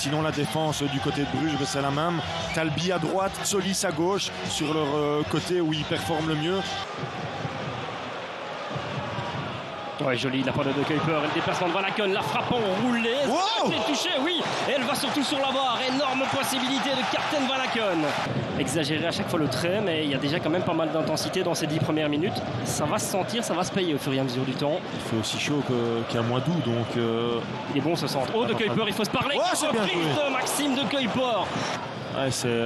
Sinon, la défense du côté de Bruges, c'est la même. Talbi à droite, Solis à gauche, sur leur côté où ils performent le mieux. Ouais, joli la part de Kuiper, et le déplacement de Van Aken, la frappe enroulée, wow, elle est touchée, oui, et elle va surtout sur la barre, énorme possibilité de Captain Van Aken. Exagéré à chaque fois le trait, mais il y a déjà quand même pas mal d'intensité dans ces 10 premières minutes. Ça va se sentir, ça va se payer au fur et à mesure du temps. Il fait aussi chaud qu'il y a moins d'août, donc... Il est bon ce centre. Oh, de Kuiper, il faut se parler. Oh, c'est bien joué de Maxime de Kuiper. Ouais, c'est...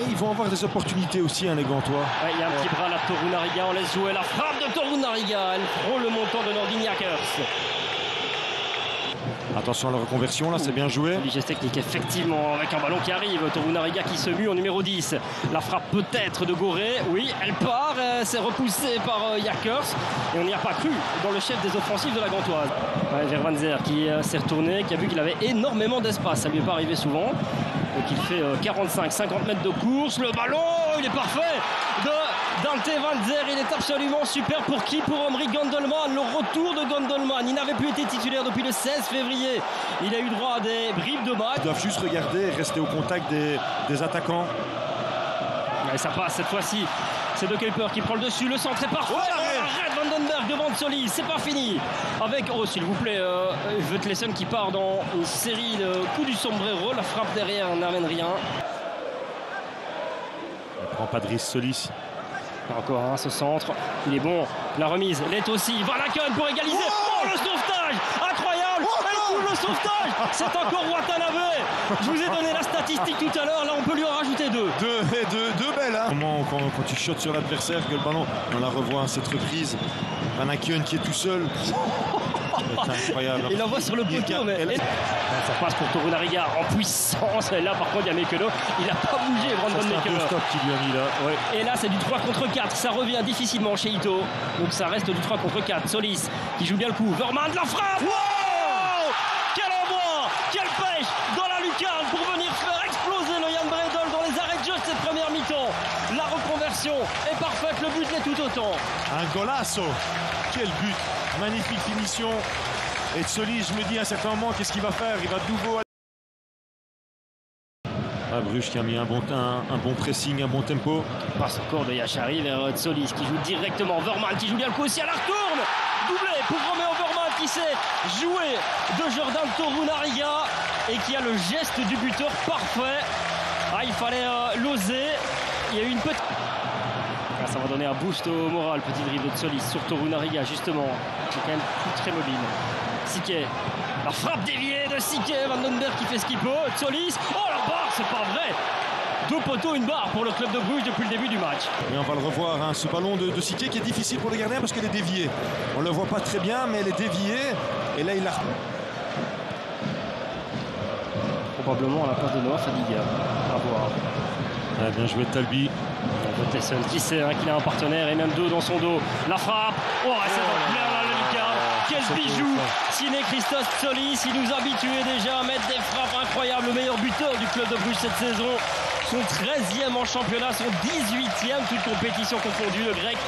ils vont avoir des opportunités aussi, hein, les Gantois. Ouais, il y a un petit bras là de Torunariga, on laisse jouer la frappe de Torunariga. Elle frôle le montant de Nordin Jakers. Attention à la reconversion, là, c'est bien joué. Joli geste technique, effectivement, avec un ballon qui arrive. Torunariga qui se mue en numéro 10. La frappe peut-être de Goré. Oui, elle part, c'est repoussé par Jakers. Et on n'y a pas cru dans le chef des offensives de la Gantoise. Ouais, Verwanzer qui s'est retourné, qui a vu qu'il avait énormément d'espace. Ça lui est pas arrivé souvent. Donc il fait 45-50 mètres de course. Le ballon, il est parfait de Dante Vanzer. Il est absolument super. Pour qui? Pour Omri Gondelman. Le retour de Gondelman. Il n'avait plus été titulaire depuis le 16 février. Il a eu droit à des bribes de match. Ils doivent juste regarder et rester au contact des attaquants. Et ça passe cette fois-ci. C'est de Kuiper qui prend le dessus. Le centre est parfait. Arrête Vandenberg devant Solis. C'est pas fini. Avec, oh s'il vous plaît, Vetlesen qui part dans une série de coups du sombrero. La frappe derrière n'amène rien. Il prend pas de risque, Solis. Encore un, ce centre. Il est bon. La remise l'est aussi. Van Aken pour égaliser. Oh, le sauvetage incroyable. Elle coule le sauvetage. C'est encore Watanabe. Je vous ai donné la statistique tout à l'heure. Là, on peut lui en rajouter deux. Deux belles, hein. Comment, quand tu shottes sur l'adversaire, que le ballon, on la revoit à cette reprise. Van Aken qui est tout seul. C'est incroyable. Il l'envoie sur le poteau, mais ça passe pour Torunariga en puissance. Et là, par contre, il y a Mekelo. Il n'a pas bougé, Brandon Mekelo. C'est un stop qu'il lui a mis là. Ouais. Et là, c'est du 3 contre 4. Ça revient difficilement chez Ito. Donc ça reste du 3 contre 4. Solis qui joue bien le coup. Verman de la frappe. Wow, quel envoi, quelle pêche dans la lucarne pour venir faire exploser le Jan Bredel dans les arrêts de jeu de cette première mi-temps. La reconversion est parfaite. Le but l'est tout autant. Un golasso. Quel but. Magnifique finition. Et Solis, je me dis à un certain moment, qu'est-ce qu'il va faire? Il va de nouveau... Bruges qui a mis un bon pressing, un bon tempo. Passe encore de Yachari vers Solis qui joue directement. Verman qui joue bien le coup aussi à la retourne. Doublé pour Roméo Verman qui sait jouer de Jordan Torunariga et qui a le geste du buteur parfait. Ah, il fallait l'oser. Il y a eu une petite... Ça va donner un boost au moral. Petit dribble de Solis sur Torunariga justement. Qui est quand même plus très mobile. Sique. La frappe déviée de Sique. Vandenberg qui fait ce qu'il peut. Solis. Oh la barre, c'est pas vrai. 2 poteaux, une barre pour le club de Bruges depuis le début du match. Et on va le revoir, hein, ce ballon de Sique qui est difficile pour le gardien parce qu'elle est déviée. On le voit pas très bien, mais elle est déviée. Et là, il a... Probablement à la place de Noah Fadiga. À voir. Ah, bien joué de Talbi. Vetlesen qui sait hein, qu'il a un partenaire et même deux dans son dos. La frappe. Oh, c'est dans plein là, le lucarne. Quel bijou. Signé Christos Solis. Il nous habituait déjà à mettre des frappes incroyables. Le meilleur buteur du club de Bruges cette saison. Son 13e en championnat, son 18e, toute compétition confondue. Le grec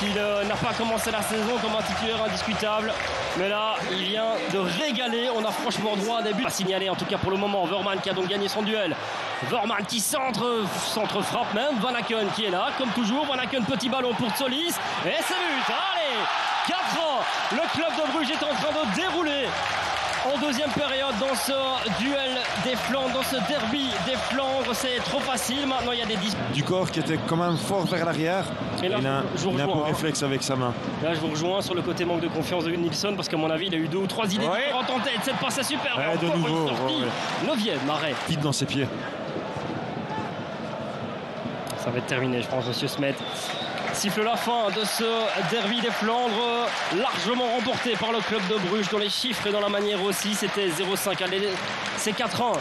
qui n'a pas commencé la saison comme un titulaire indiscutable. Mais là, il vient de régaler. On a franchement droit à des buts. Pas signalé en tout cas pour le moment. Verman qui a donc gagné son duel. Verman qui centre frappe même. Van Aken qui est là, comme toujours. Van Aken, petit ballon pour Solis. Et c'est but. Allez, 4 ans. Le club de Bruges est en train de dérouler en deuxième période dans ce duel des Flandres, dans ce derby des Flandres. C'est trop facile. Maintenant, il y a des du corps qui était quand même fort vers l'arrière. Il a un bon réflexe avec sa main. Là, je vous rejoins sur le côté manque de confiance de Nilsson parce qu'à mon avis, il a eu 2 ou 3 idées différentes en tête. Cette passe est super. De nouveau. 9e arrêt. Vite dans ses pieds. Ça va être terminé, je pense, monsieur Smet. Siffle la fin de ce derby des Flandres, largement remporté par le club de Bruges dans les chiffres et dans la manière aussi. C'était 0-5. C'est 4 ans.